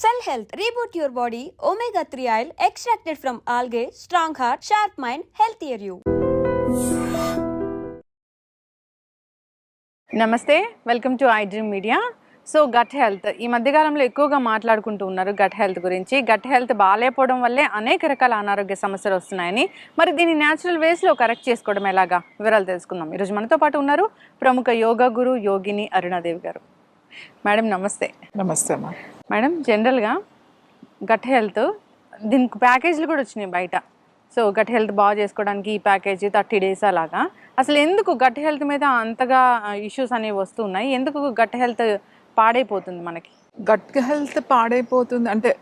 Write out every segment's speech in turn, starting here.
Cell Health, reboot your body, omega-3 oil extracted from algae, strong heart, sharp mind, healthier you. నమస్తే, welcome to I dream media. So gut health ఈ మధ్యకాలంలో ఎక్కువగా మాట్లాడుకుంటూ ఉన్నారు gut health గురించి. Gut health బాగాలేకపోవడం వల్లే అనేక రకాల అనారోగ్య సమస్యలు వస్తున్నాయని, మరి దీన్ని న్యాచురల్ వేస్లో కరెక్ట్ చేసుకోవడం ఎలాగా వివరాలు తెలుసుకుందాం. ఈరోజు మనతో పాటు ఉన్నారు ప్రముఖ యోగా గురు యోగిని అరుణాదేవి గారు. మేడం నమస్తే. నమస్తే అమ్మా. మేడం, జనరల్గా గట్ హెల్త్ దీనికి ప్యాకేజీలు కూడా వచ్చినాయి బయట. సో గట్ హెల్త్ బాగా చేసుకోవడానికి ఈ ప్యాకేజ్ 30 days అలాగా. అసలు ఎందుకు గట్ హెల్త్ మీద అంతగా ఇష్యూస్ అనేవి వస్తున్నాయి? ఎందుకు గట్ హెల్త్ పాడైపోతుంది మనకి? గట్ హెల్త్ పాడైపోతుంది అంటే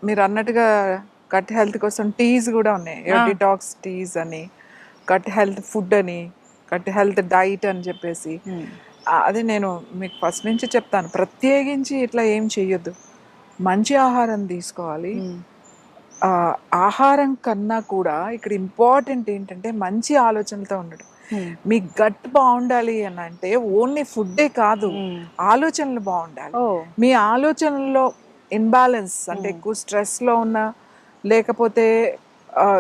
మీరు అన్నట్టుగా గట్ హెల్త్ కోసం టీస్ కూడా ఉన్నాయి. డిటాక్స్ టీస్ అని, గట్ హెల్త్ ఫుడ్ అని, గట్ హెల్త్ డైట్ అని చెప్పేసి. అది నేను మీకు ఫస్ట్ నుంచి చెప్తాను, ప్రత్యేకించి ఇట్లా ఏం చెయ్యొద్దు. మంచి ఆహారం తీసుకోవాలి. ఆహారం కన్నా కూడా ఇక్కడ ఇంపార్టెంట్ ఏంటంటే మంచి ఆలోచనలతో ఉండడం. మీ గట్ బాగుండాలి అని అంటే ఓన్లీ ఫుడ్డే కాదు, ఆలోచనలు బాగుండాలి. మీ ఆలోచనల్లో ఇన్బ్యాలెన్స్ అంటే ఎక్కువ స్ట్రెస్లో ఉన్న, లేకపోతే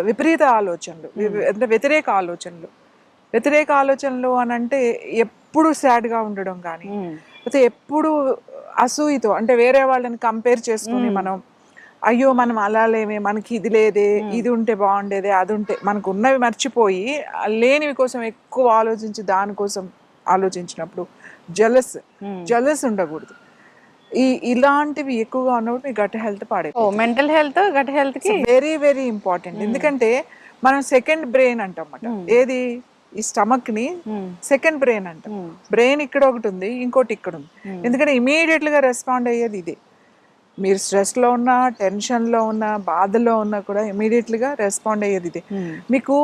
విపరీత ఆలోచనలు అంటే వ్యతిరేక ఆలోచనలు అని అంటే ఎప్పుడు సాడ్గా ఉండడం కానీ, లేకపోతే ఎప్పుడు అసూయతో అంటే వేరే వాళ్ళని కంపేర్ చేసుకుని మనం అయ్యో మనం అలా లేమే, మనకి ఇది లేదే, ఇది ఉంటే బాగుండేదే, అది ఉంటే, మనకు ఉన్నవి మర్చిపోయి లేనివి కోసం ఎక్కువ ఆలోచించి దానికోసం ఆలోచించినప్పుడు జలస్ ఉండకూడదు. ఇలాంటివి ఎక్కువగా ఉన్నప్పుడు మీ గట్ హెల్త్ పాడైపోతుంది. మెంటల్ హెల్త్ గట్ హెల్త్ కి వెరీ వెరీ ఇంపార్టెంట్. ఎందుకంటే మనం సెకండ్ బ్రెయిన్ అంటాం. ఏది? ఈ స్టమక్ ని సెకండ్ బ్రెయిన్ అంటాం. బ్రెయిన్ ఇక్కడ ఒకటి ఉంది, ఇంకోటి ఇక్కడ ఉంది. ఎందుకంటే ఇమీడియట్ గా రెస్పాండ్ అయ్యేది ఇదే. మీరు స్ట్రెస్లో ఉన్నా, టెన్షన్లో ఉన్నా, బాధలో ఉన్నా కూడా ఇమీడియట్లీగా రెస్పాండ్ అయ్యేది ఇదే. మీకు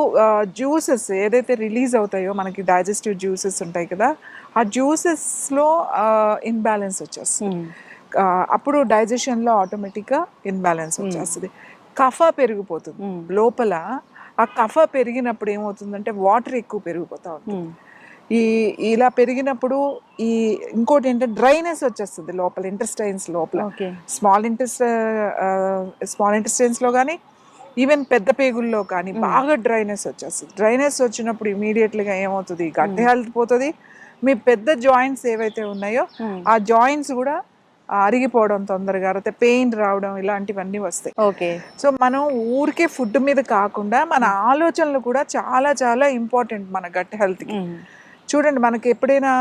జ్యూసెస్ ఏదైతే రిలీజ్ అవుతాయో, మనకి డైజెస్టివ్ జ్యూసెస్ ఉంటాయి కదా, ఆ జ్యూసెస్లో ఇన్బ్యాలెన్స్ వచ్చేస్తుంది. అప్పుడు డైజెషన్లో ఆటోమేటిక్గా ఇన్బ్యాలెన్స్ వచ్చేస్తుంది. కఫ పెరిగిపోతుంది లోపల. ఆ కఫ పెరిగినప్పుడు ఏమవుతుందంటే వాటర్ ఎక్కువ పెరిగిపోతూ ఉంటుంది. ఇలా పెరిగినప్పుడు ఇంకోటి ఏంటంటే డ్రైనెస్ వచ్చేస్తుంది లోపల, ఇంటెస్టైన్స్ లోపల. స్మాల్ ఇంటెస్టైన్స్లో కానీ, ఈవెన్ పెద్ద పేగుల్లో కానీ బాగా డ్రైనెస్ వచ్చేస్తుంది. డ్రైనెస్ వచ్చినప్పుడు ఇమీడియట్లీగా ఏమవుతుంది, గట్ హెల్త్ పోతుంది. మీ పెద్ద జాయింట్స్ ఏవైతే ఉన్నాయో ఆ జాయింట్స్ కూడా అరిగిపోవడం తొందరగా, అయితే పెయిన్ రావడం, ఇలాంటివన్నీ వస్తాయి. సో మనం ఊరికే ఫుడ్ మీద కాకుండా మన ఆలోచనలు కూడా చాలా చాలా ఇంపార్టెంట్ మన గట్ హెల్త్కి. చూడండి, మనకి ఎప్పుడైనా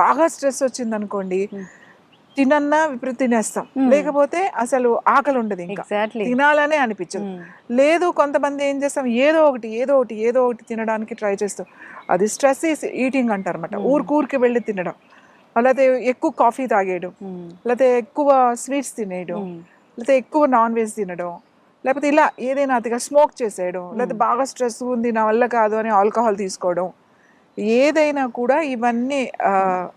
బాగా స్ట్రెస్ వచ్చింది అనుకోండి, తినన్నా విపరీత తినేస్తాం, లేకపోతే అసలు ఆకలి ఉండదు, ఇంకా తినాలనే అనిపించదు. లేదు, కొంతమంది ఏం చేస్తాం, ఏదో ఒకటి తినడానికి ట్రై చేస్తాం. అది స్ట్రెస్ ఈటింగ్ అంటారు అన్నమాట. ఊరికి వెళ్ళి తినడం, లేకపోతే ఎక్కువ కాఫీ తాగేయడం, లేకపోతే ఎక్కువ స్వీట్స్ తినేయడం, లేకపోతే ఎక్కువ నాన్ వెజ్ తినడం, లేకపోతే ఇలా ఏదైనా అతిగా స్మోక్ చేసేయడం, లేకపోతే బాగా స్ట్రెస్ ఉంది నా వల్ల కాదు అని ఆల్కహాల్ తీసుకోవడం, ఏదైనా కూడా ఇవన్నీ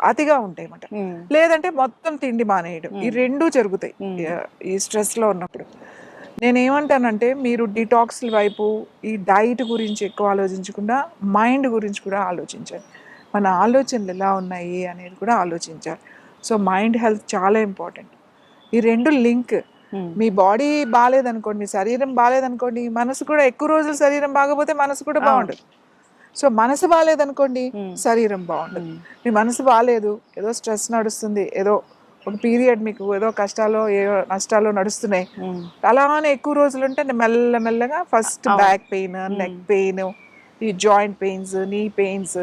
అతిగా ఉంటాయి అన్నమాట. లేదంటే మొత్తం తిండి మానేయడం. ఈ రెండూ జరుగుతాయి ఈ స్ట్రెస్లో ఉన్నప్పుడు. నేనేమంటానంటే మీరు డిటాక్స్ వైపు, ఈ డైట్ గురించి ఎక్కువ ఆలోచించకుండా మైండ్ గురించి కూడా ఆలోచించాలి. మన ఆలోచనలు ఎలా ఉన్నాయి అనేది కూడా ఆలోచించాలి. సో మైండ్ హెల్త్ చాలా ఇంపార్టెంట్. ఈ రెండు లింక్. మీ బాడీ బాగాలేదనుకోండి, మీ శరీరం బాగాలేదనుకోండి, మనసు కూడా ఎక్కువ రోజులు శరీరం బాగపోతే మనసు కూడా బాగుండదు. సో మనసు బాగాలేదనుకోండి, శరీరం బాగుండదు. మీ మనసు బాగాలేదు, ఏదో స్ట్రెస్ నడుస్తుంది, ఏదో ఒక పీరియడ్ మీకు ఏదో కష్టాలు ఏదో నష్టాలు నడుస్తున్నాయి, అలానే ఎక్కువ రోజులు ఉంటే మెల్లమెల్లగా first back pain, neck pain, ఈ జాయింట్ పెయిన్స్, నీ పెయిన్స్,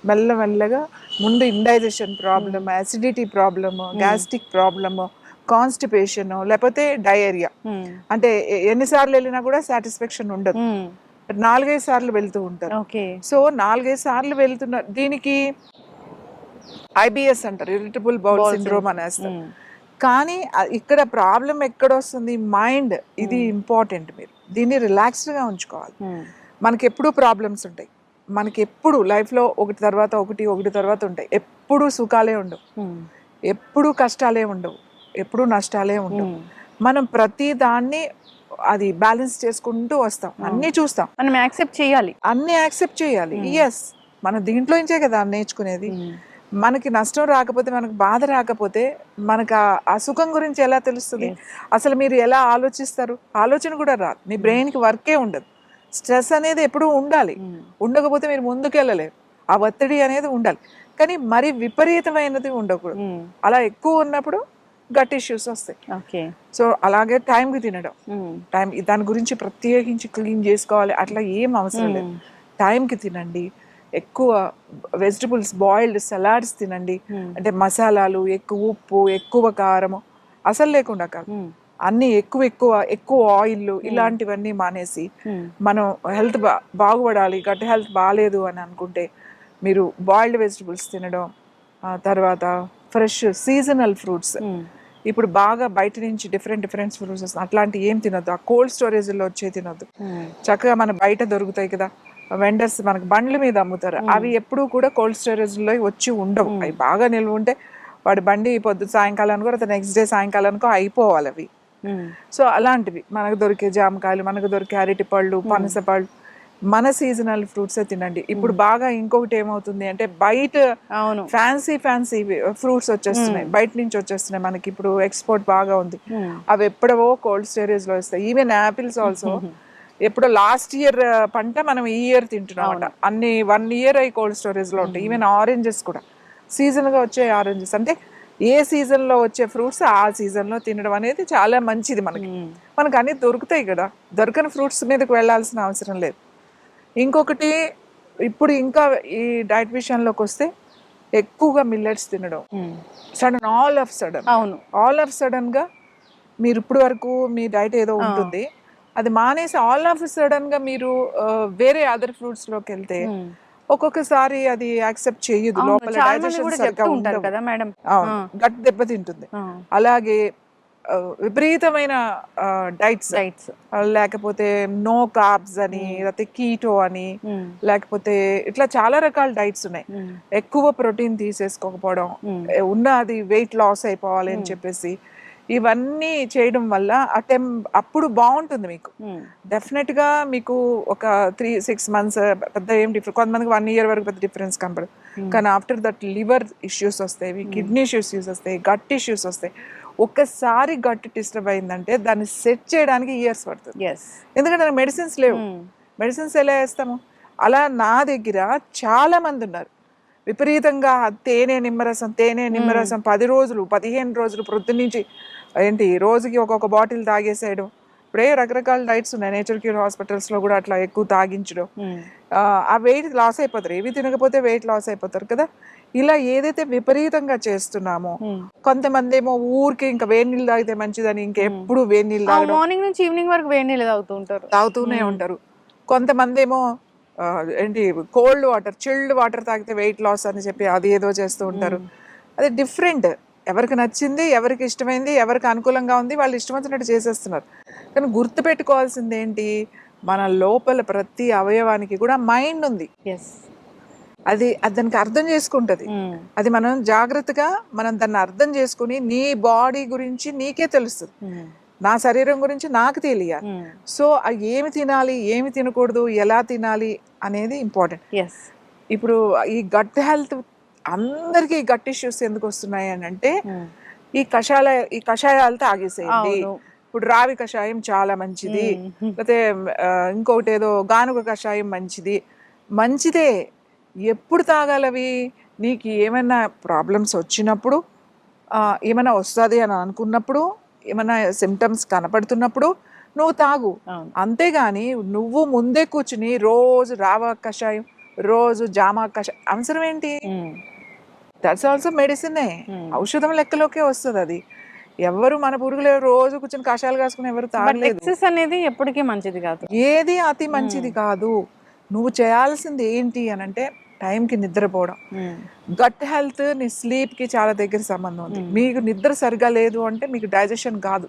మెల్లమెల్లగా ముందు indigestion problem, acidity problem, gastric problem, constipation, లేకపోతే డయేరియా. అంటే ఎన్నిసార్లు వెళ్ళినా కూడా సాటిస్ఫాక్షన్ ఉండదు. 4-5 సార్లు వెళ్తూ ఉంటారు. సో 4-5 సార్లు వెళ్తున్నారు. దీనికి IBS అంటారు, ఇరిటబుల్ బౌల్ సిండ్రోమ్ అనేస్తారు. కానీ ఇక్కడ ప్రాబ్లం ఎక్కడ వస్తుంది, మైండ్. ఇది ఇంపార్టెంట్. మీరు దీన్ని రిలాక్స్డ్గా ఉంచుకోవాలి. మనకి ఎప్పుడూ ప్రాబ్లమ్స్ ఉంటాయి, మనకి ఎప్పుడు లైఫ్లో ఒకటి తర్వాత ఉంటాయి. ఎప్పుడు సుఖాలే ఉండవు, ఎప్పుడు కష్టాలే ఉండవు, ఎప్పుడు నష్టాలే ఉండవు. మనం ప్రతి దాన్ని అది బ్యాలెన్స్ చేసుకుంటూ వస్తాం, అన్నీ చూస్తాం, మనం యాక్సెప్ట్ చేయాలి, అన్నీ యాక్సెప్ట్ చేయాలి. ఎస్, మన దీంట్లో నుంచే కదా నేర్చుకునేది. మనకి నష్టం రాకపోతే, మనకు బాధ రాకపోతే మనకు ఆ సుఖం గురించి ఎలా తెలుస్తుంది? అసలు మీరు ఎలా ఆలోచిస్తారు? ఆలోచన కూడా రాదు, మీ బ్రెయిన్కి వర్కే ఉండదు. స్ట్రెస్ అనేది ఎప్పుడూ ఉండాలి, ఉండకపోతే మీరు ముందుకెళ్ళలేరు. ఆ ఒత్తిడి అనేది ఉండాలి, కానీ మరి విపరీతమైనది ఉండకూడదు. అలా ఎక్కువ ఉన్నప్పుడు గట్ ఇష్యూస్ వస్తాయి. సో అలాగే టైంకి తినడం, దాని గురించి ప్రత్యేకించి క్లీన్ చేసుకోవాలి అట్లా ఏం అవసరం లేదు. టైంకి తినండి, ఎక్కువ వెజిటబుల్స్, బాయిల్డ్ సలాడ్స్ తినండి. అంటే మసాలాలు, ఎక్కువ ఉప్పు, ఎక్కువ కారము అసలు లేకుండా కాదు, అన్ని ఎక్కువ ఆయిల్ ఇలాంటివన్నీ మానేసి మనం హెల్త్ బాగుపడాలి. గట్ హెల్త్ బాగాలేదు అని అనుకుంటే మీరు బాయిల్డ్ వెజిటబుల్స్ తినడం, తర్వాత ఫ్రెష్ సీజనల్ ఫ్రూట్స్. ఇప్పుడు బాగా బయట నుంచి డిఫరెంట్ ఫ్రూట్స్ వస్తాయి, అట్లాంటివి ఏం తినొద్దు. ఆ కోల్డ్ స్టోరేజ్లో వచ్చే తినొద్దు. చక్కగా మన బయట దొరుకుతాయి కదా వెండర్స్, మనకు బండ్ల మీద అమ్ముతారు, అవి ఎప్పుడూ కూడా కోల్డ్ స్టోరేజ్లో వచ్చి ఉండవు. అవి బాగా నిల్వ ఉంటే వాడి బండి పొద్దు సాయంకాలానికో లేదా నెక్స్ట్ డే సాయంకాలానికో అయిపోవాలి అవి. సో అలాంటివి మనకు దొరికే జామకాయలు, మనకు దొరికే అరటి పళ్ళు, పనస పళ్ళు, మన సీజనల్ ఫ్రూట్సే తినండి. ఇప్పుడు బాగా ఇంకొకటి ఏమవుతుంది అంటే బయట ఫ్యాన్సీ ఫ్రూట్స్ వచ్చేస్తున్నాయి, బయట నుంచి వచ్చేస్తున్నాయి. మనకి ఇప్పుడు ఎక్స్పోర్ట్ బాగా ఉంది, అవి ఎప్పుడవో కోల్డ్ స్టోరేజ్ లో వస్తాయి. ఈవెన్ యాపిల్స్ ఆల్సో ఎప్పుడో లాస్ట్ ఇయర్ పంట మనం ఈ ఇయర్ తింటున్నాం, అన్ని 1 year అయి కోల్డ్ స్టోరేజ్ లో ఉంటాయి. ఈవెన్ ఆరెంజెస్ కూడా సీజన్ గా వచ్చే ఆరెంజెస్, అంటే ఏ సీజన్ లో వచ్చే ఫ్రూట్స్ ఆ సీజన్ లో తినడం అనేది చాలా మంచిది. మనకు అన్ని దొరుకుతాయి కదా, దొరకని ఫ్రూట్స్ మీదకి వెళ్ళాల్సిన అవసరం లేదు. ఇంకొకటి ఇప్పుడు ఇంకా ఈ డైట్ విషయంలోకి వస్తే ఎక్కువగా మిల్లెట్స్ తినడం, ఆల్ ఆఫ్ సడన్ గా మీరు ఇప్పుడు వరకు మీ డైట్ ఏదో ఉంటుంది, అది మానేసి ఆల్ ఆఫ్ సడన్ గా మీరు వేరే అదర్ ఫ్రూట్స్ లోకి వెళ్తే ఒక్కొక్కసారి అది యాక్సెప్ట్ చేయదు, లోపల డైజెషన్ సరిగ్గా ఉండదు, గట్ దెబ్బతింటుంది. అలాగే విపరీతమైన డైట్స్, లేకపోతే నో కార్బ్స్ అని, లేకపోతే కీటో అని, లేకపోతే ఇట్లా చాలా రకాల డైట్స్ ఉన్నాయి. ఎక్కువ ప్రోటీన్ తీసేసుకోకపోవడం, అది వెయిట్ లాస్ అయిపోవాలి అని చెప్పేసి ఇవన్నీ చేయడం వల్ల అప్పుడు బాగుంటుంది మీకు. డెఫినెట్ గా మీకు ఒక 3-6 months పెద్ద ఏం డిఫరెన్స్, కొంతమందికి 1 year వరకు పెద్ద డిఫరెన్స్ కనపడదు. కానీ ఆఫ్టర్ దట్ లివర్ ఇష్యూస్ వస్తాయి, కిడ్నీ ఇష్యూస్ వస్తాయి, గట్ ఇష్యూస్ వస్తాయి. ఒక్కసారి గట్ డిస్టర్బ్ అయిందంటే దాన్ని సెట్ చేయడానికి ఇయర్స్ పడుతుంది, ఎందుకంటే మెడిసిన్స్ లేవు. మెడిసిన్స్ ఎలా వేస్తాము? అలా నా దగ్గర చాలా మంది ఉన్నారు, విపరీతంగా తేనె నిమ్మరసం 10 రోజులు 15 రోజులు ప్రొద్దునుంచి రోజుకి ఒక్కొక్క బాటిల్ తాగేసేయడం. ఇప్పుడే రకరకాల డైట్స్ ఉన్నాయి, నేచర్ క్యూర్ హాస్పిటల్స్లో కూడా అట్లా ఎక్కువ తాగించడం. ఆ వెయిట్ లాస్ అయిపోతారు, ఏవి తినకపోతే వెయిట్ లాస్ అయిపోతారు కదా. ఇలా ఏదైతే విపరీతంగా చేస్తున్నామో, కొంతమంది ఏమో ఊరికి ఇంకా వేడి నీళ్ళు తాగితే మంచిదని ఇంకెప్పుడు వేడి నీళ్ళు తాగడం, మార్నింగ్ నుంచి ఈవినింగ్ వరకు వేడి నీళ్ళు తాగుతూనే ఉంటారు. కొంతమంది ఏమో కోల్డ్ వాటర్, చిల్డ్ వాటర్ తాగితే వెయిట్ లాస్ అని చెప్పి అది ఏదో చేస్తూ ఉంటారు. అది డిఫరెంట్, ఎవరికి నచ్చింది, ఎవరికి ఇష్టమైంది, ఎవరికి అనుకూలంగా ఉంది వాళ్ళు ఇష్టం వచ్చినట్టు చేసేస్తున్నారు. కానీ గుర్తుపెట్టుకోవాల్సింది ఏంటి, మన లోపల ప్రతి అవయవానికి కూడా మైండ్ ఉంది, అది దానికి అర్థం చేసుకుంటది. అది మనం జాగ్రత్తగా దాన్ని అర్థం చేసుకుని నీ బాడీ గురించి నీకే తెలుస్తుంది, నా శరీరం గురించి నాకు తెలియాలి. సో ఏమి తినాలి, ఏమి తినకూడదు, ఎలా తినాలి అనేది ఇంపార్టెంట్. ఇప్పుడు ఈ గట్ హెల్త్ అందరికీ గట్ ఇష్యూస్ ఎందుకు వస్తున్నాయి అని అంటే ఈ కషాయాలతో ఆగేసేయండి. ఇప్పుడు రావి కషాయం చాలా మంచిది, లేకపోతే ఇంకొకటి ఏదో గానుగ కషాయం మంచిదే. ఎప్పుడు తాగాలవి? నీకు ఏమైనా ప్రాబ్లమ్స్ వచ్చినప్పుడు, ఏమైనా వస్తుంది అని అనుకున్నప్పుడు, ఏమైనా సిమ్టమ్స్ కనపడుతున్నప్పుడు నువ్వు తాగు, అంతేగాని నువ్వు ముందే కూర్చుని రోజు రావ కషాయం, రోజు జామా కషాయం అవసరం ఏంటి? దట్స్ ఆల్సో మెడిసినే, ఔషధం లెక్కలోకే వస్తుంది అది. ఎవరు మన పురుగులు రోజు కూర్చొని కషాయాలు కాసుకుని ఎవరు తాగలేదు. అనేది ఎప్పటికీ మంచిది కాదు, ఏది అతి మంచిది కాదు. నువ్వు చేయాల్సింది ఏంటి అని అంటే టైంకి నిద్రపోవడం. గట్ హెల్త్ నీ స్లీప్కి చాలా దగ్గర సంబంధం ఉంది. మీకు నిద్ర సరిగా లేదు అంటే మీకు డైజెషన్ కాదు.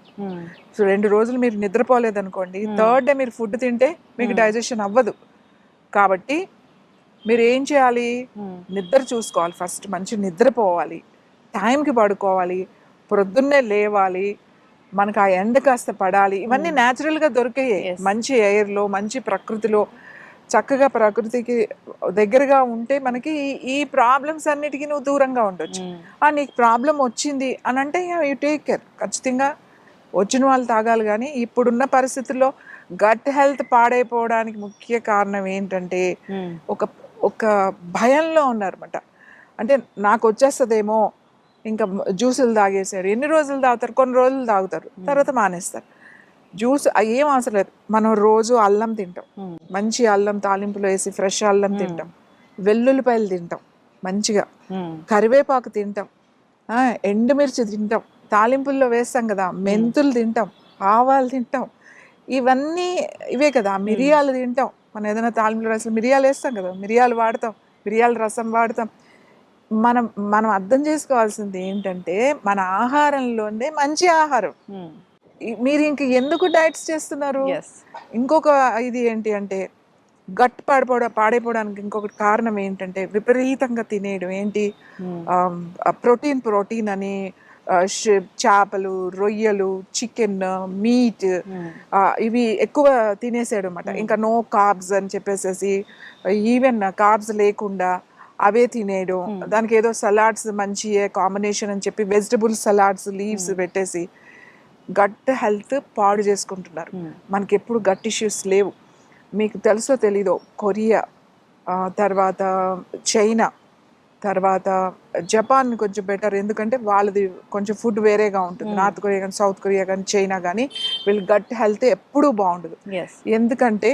సో 2 రోజులు మీరు నిద్రపోలేదు అనుకోండి, 3rd డే మీరు ఫుడ్ తింటే మీకు డైజెషన్ అవ్వదు. కాబట్టి మీరు ఏం చేయాలి, నిద్ర చూసుకోవాలి. ఫస్ట్ మంచి నిద్రపోవాలి, టైంకి పడుకోవాలి, ప్రొద్దున్నే లేవాలి, మనకు ఆ ఎండ కాస్త పడాలి. ఇవన్నీ న్యాచురల్గా దొరికాయి, మంచి ఎయిర్లో, మంచి ప్రకృతిలో చక్కగా ప్రకృతికి దగ్గరగా ఉంటే మనకి ఈ ప్రాబ్లమ్స్ అన్నిటికీ నువ్వు దూరంగా ఉండొచ్చు. నీకు ప్రాబ్లం వచ్చింది అని అంటే యూ టేక్ కేర్. ఖచ్చితంగా వచ్చిన వాళ్ళు తాగాలి. కానీ ఇప్పుడున్న పరిస్థితుల్లో గట్ హెల్త్ పాడైపోవడానికి ముఖ్య కారణం ఏంటంటే ఒక ఒక భయంలో ఉన్నారన్నమాట. అంటే నాకు వచ్చేస్తుందేమో, ఇంకా జ్యూసులు తాగేసారు. ఎన్ని రోజులు తాగుతారు? కొన్ని రోజులు తాగుతారు, తర్వాత మానేస్తారు. జ్యూస్ ఏం అవసరం లేదు. మనం రోజు అల్లం తింటాం, మంచి అల్లం తాలింపులో వేసి ఫ్రెష్ అల్లం తింటాం, వెల్లుల్లిపాయలు తింటాం మంచిగా, కరివేపాకు తింటాం, ఎండుమిర్చి తింటాం, తాలింపుల్లో వేస్తాం కదా, మెంతులు తింటాం, ఆవాలు తింటాం, ఇవన్నీ ఇవే కదా. మిరియాలు తింటాం, మనం ఏదైనా తాలింపులో అసలు మిరియాలు వేస్తాం కదా, మిరియాలు వాడతాం, మిరియాల రసం వాడతాం. మనం మనం అర్థం చేసుకోవాల్సింది ఏంటంటే మన ఆహారంలోనే మంచి ఆహారం. మీరు ఇంక ఎందుకు డైట్స్ చేస్తున్నారు? ఇంకొక ఇది ఏంటి అంటే గట్ పాడైపోవడానికి ఇంకొకటి కారణం ఏంటంటే విపరీతంగా తినేయడం. ఏంటి? ప్రోటీన్ అని చేపలు, రొయ్యలు, చికెన్, మీట్ ఇవి ఎక్కువ తినేసాడు అనమాట. ఇంకా నో కార్బ్స్ అని చెప్పేసేసి ఈవెన్ కార్బ్స్ లేకుండా అవే తినేయడం. దానికి ఏదో సలాడ్స్ మంచి కాంబినేషన్ అని చెప్పి వెజిటబుల్ సలాడ్స్ లీవ్స్ పెట్టేసి గట్ హెల్త్ పాడు చేసుకుంటున్నారు. మనకి ఎప్పుడు గట్ ఇష్యూస్ లేవు. మీకు తెలుసో తెలీదో, కొరియా, తర్వాత చైనా, తర్వాత జపాన్ కొంచెం బెటర్. ఎందుకంటే వాళ్ళది కొంచెం ఫుడ్ వేరేగా ఉంటుంది. నార్త్ కొరియా కానీ, సౌత్ కొరియా కానీ, చైనా కానీ వీళ్ళు గట్ హెల్త్ ఎప్పుడూ బాగుండదు. ఎందుకంటే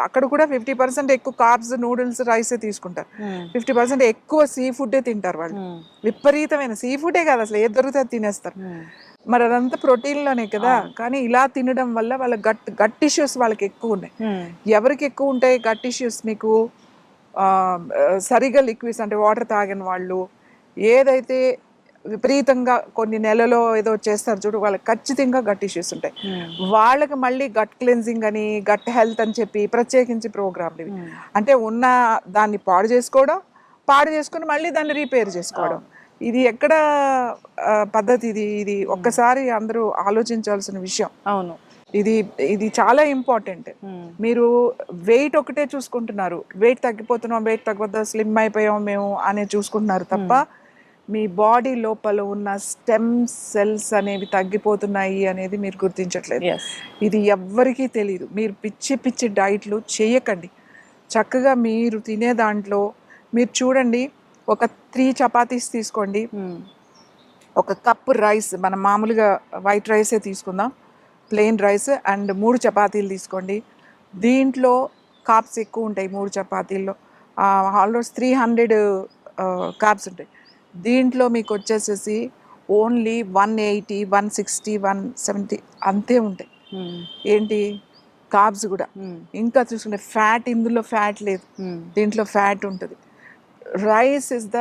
అక్కడ కూడా 50% ఎక్కువ కార్బ్స్, నూడిల్స్, రైసే తీసుకుంటారు. 50% ఎక్కువ సీ ఫుడ్డే తింటారు వాళ్ళు. విపరీతమైన సీ ఫుడే కాదు, అసలు ఏది దొరికితే తినేస్తారు. మరి అదంతా ప్రోటీన్లోనే కదా. కానీ ఇలా తినడం వల్ల వాళ్ళ గట్ ఇష్యూస్ వాళ్ళకి ఎక్కువ ఉన్నాయి. ఎవరికి ఎక్కువ ఉంటాయి గట్ ఇష్యూస్? మీకు సరిగా లిక్విడ్స్ అంటే వాటర్ తాగిన వాళ్ళు, ఏదైతే విపరీతంగా కొన్ని నెలలో ఏదో చేస్తారు చూడు, వాళ్ళకి ఖచ్చితంగా గట్ ఇష్యూస్ ఉంటాయి. వాళ్ళకి మళ్ళీ గట్ క్లెన్జింగ్ అని, గట్ హెల్త్ అని చెప్పి ప్రత్యేకించి ప్రోగ్రాంలు ఇవి. అంటే ఉన్న దాన్ని పాడు చేసుకొని మళ్ళీ దాన్ని రిపేర్ చేసుకోవడం. ఇది ఎక్కడ పద్ధతి? ఇది ఒక్కసారి అందరూ ఆలోచించాల్సిన విషయం. అవును, ఇది చాలా ఇంపార్టెంట్. మీరు వెయిట్ ఒకటే చూసుకుంటున్నారు, వెయిట్ తగ్గిపోతా స్లిమ్ అయిపోయాం మేము అనే చూసుకుంటున్నారు తప్ప మీ బాడీ లోపల ఉన్న స్టెమ్ సెల్స్ అనేవి తగ్గిపోతున్నాయి అనేది మీరు గుర్తించట్లేదు. ఇది ఎవ్వరికీ తెలియదు. మీరు పిచ్చి డైట్లు చేయకండి. చక్కగా మీరు తినే దాంట్లో మీరు చూడండి, ఒక 3 చపాతీస్ తీసుకోండి, ఒక కప్పు రైస్, మనం మామూలుగా వైట్ రైసే తీసుకుందాం, ప్లెయిన్ రైస్, అండ్ 3 చపాతీలు తీసుకోండి. దీంట్లో కార్బ్స్ ఎక్కువ ఉంటాయి. 3 చపాతీల్లో ఆల్మోస్ట్ 300 కార్బ్స్ ఉంటాయి. దీంట్లో మీకు వచ్చేసేసి ఓన్లీ 180, 160, 170 అంతే ఉంటాయి. ఏంటి? కార్బ్స్ కూడా. ఇంకా చూసుకుంటే ఫ్యాట్, ఇందులో ఫ్యాట్ లేదు, దీంట్లో ఫ్యాట్ ఉంటుంది. Rice is the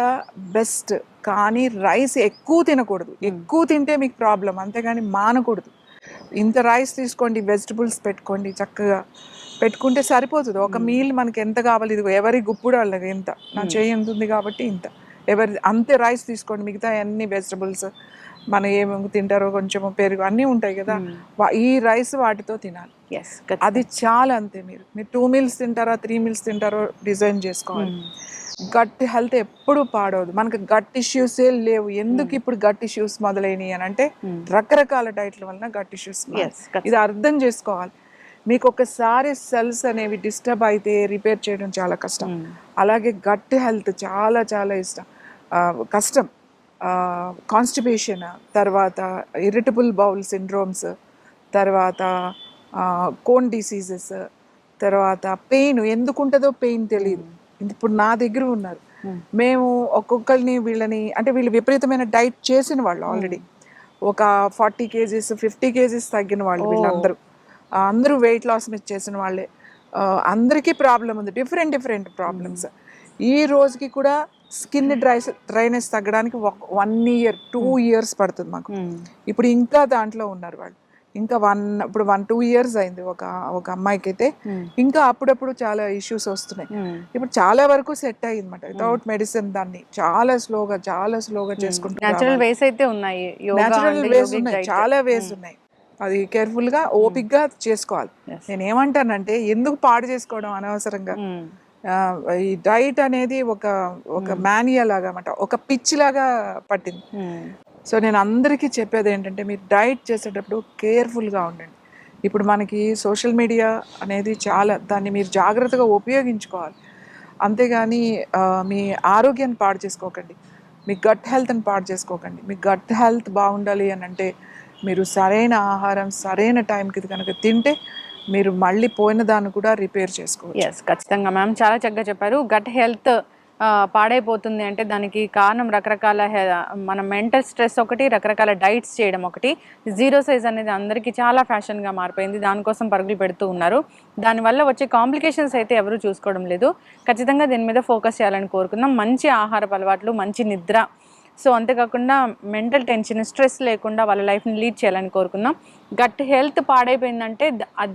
best. కానీ రైస్ ఎక్కువ తినకూడదు. ఎక్కువ తింటే మీకు ప్రాబ్లం, అంతేగాని మానకూడదు. ఇంత రైస్ తీసుకోండి, వెజిటబుల్స్ పెట్టుకోండి, చక్కగా పెట్టుకుంటే సరిపోతుంది. ఒక మీల్ మనకి ఎంత కావాలి, ఇది ఎవరి గుప్పుడు వాళ్ళకి ఎంత, నా చేయి ఎంత ఉంది కాబట్టి ఇంత, అంతే రైస్ తీసుకోండి. మిగతా అన్ని వెజిటబుల్స్ మనం ఏమేమి తింటారో, కొంచెం పెరుగు అన్నీ ఉంటాయి కదా, ఈ రైస్ వాటితో తినాలి. అది చాలా, అంతే. మీరు 2 మీల్స్ తింటారా, 3 మీల్స్ తింటారో డిజైన్ చేసుకోవాలి. గట్ హెల్త్ ఎప్పుడు పాడవదు. మనకు గట్ ఇష్యూసే లేవు. ఎందుకు ఇప్పుడు గట్ ఇష్యూస్ మొదలైనవి అని అంటే రకరకాల డైట్ల వలన గట్ ఇష్యూస్. ఇది అర్థం చేసుకోవాలి. మీకు ఒకసారి సెల్స్ అనేవి డిస్టర్బ్ అయితే రిపేర్ చేయడం చాలా కష్టం. అలాగే గట్ హెల్త్ చాలా చాలా కష్టం. కాన్స్టిపేషన్, తర్వాత ఇరిటబుల్ బౌల్ సిండ్రోమ్స్, తర్వాత కోన్ డిసీజెస్, తర్వాత పెయిన్. ఎందుకు ఉంటుందో పెయిన్ తెలియదు. ఇప్పుడు నా దగ్గర ఉన్నారు, మేము ఒక్కొక్కరిని వీళ్ళని, అంటే వీళ్ళు విపరీతమైన డైట్ చేసిన వాళ్ళు, ఆల్రెడీ ఒక 40 kgs 50 kgs తగ్గిన వాళ్ళు. వీళ్ళందరూ వెయిట్ లాస్ మీద చేసిన వాళ్ళే. అందరికీ ప్రాబ్లం ఉంది, డిఫరెంట్ ప్రాబ్లమ్స్. ఈ రోజుకి కూడా స్కిన్ డ్రైనెస్ తగ్గడానికి 1 year 2 years పడుతుంది మాకు. ఇప్పుడు ఇంకా దాంట్లో ఉన్నారు వాళ్ళు. ఇంకా 1-2 years అయింది ఒక అమ్మాయికి అయితే. ఇంకా అప్పుడప్పుడు చాలా ఇష్యూస్ వస్తున్నాయి. ఇప్పుడు చాలా వరకు సెట్ అయ్యింది అనమాట. వితౌట్ మెడిసిన్ దాన్ని చాలా స్లోగా చేసుకుంటున్నారు. న్యాచురల్ వేస్ అయితే ఉన్నాయి, న్యాచురల్ వేస్ ఉన్నాయి, చాలా వేస్ ఉన్నాయి. అది కేర్ఫుల్గా ఓపిక్గా చేసుకోవాలి. నేను ఏమంటానంటే ఎందుకు పాడు చేసుకోవడం అనవసరంగా. ఈ డైట్ అనేది ఒక మానియా లాగా అన్నమాట, ఒక పిచ్ లాగా పట్టింది. సో నేను అందరికీ చెప్పేది ఏంటంటే మీరు డైట్ చేసేటప్పుడు కేర్ఫుల్గా ఉండండి. ఇప్పుడు మనకి సోషల్ మీడియా అనేది చాలా, దాన్ని మీరు జాగ్రత్తగా ఉపయోగించుకోవాలి. అంతేగాని మీ ఆరోగ్యాన్ని పాడు చేసుకోకండి, మీ గట్ హెల్త్ని పాడు చేసుకోకండి. మీ గట్ హెల్త్ బాగుండాలి అని అంటే మీరు సరైన ఆహారం సరైన టైంకి కనుక తింటే మీరు మళ్ళీ పోయిన దాన్ని కూడా రిపేర్ చేసుకోవచ్చు. ఎస్, ఖచ్చితంగా మ్యామ్, చాలా చక్కగా చెప్పారు. గట్ హెల్త్ పాడైపోతుంది అంటే దానికి కారణం రకరకాల మన మెంటల్ స్ట్రెస్ ఒకటి, రకరకాల డైట్స్ చేయడం ఒకటి. జీరో సైజ్ అనేది అందరికీ చాలా ఫ్యాషన్గా మారిపోయింది, దానికోసం పరుగులు పెడుతూ ఉన్నారు. దానివల్ల వచ్చే కాంప్లికేషన్స్ అయితే ఎవరు చూసుకోవడం లేదు. ఖచ్చితంగా దీని మీద ఫోకస్ చేయాలని కోరుకుందాం. మంచి ఆహారపు అలవాట్లు, మంచి నిద్ర, సో అంతేకాకుండా మెంటల్ టెన్షన్, స్ట్రెస్ లేకుండా వాళ్ళ లైఫ్ని లీడ్ చేయాలని కోరుకుందాం. గట్ హెల్త్ పాడైపోయిందంటే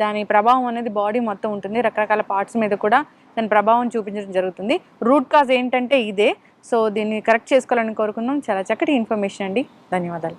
దాని ప్రభావం అనేది బాడీ మొత్తం ఉంటుంది, రకరకాల పార్ట్స్ మీద కూడా దాని ప్రభావం చూపించడం జరుగుతుంది. రూట్ కాజ్ ఏంటంటే ఇదే. సో దీన్ని కరెక్ట్ చేసుకోవాలని కోరుకుందాం. చాలా చక్కటి ఇన్ఫర్మేషన్ అండి, ధన్యవాదాలు.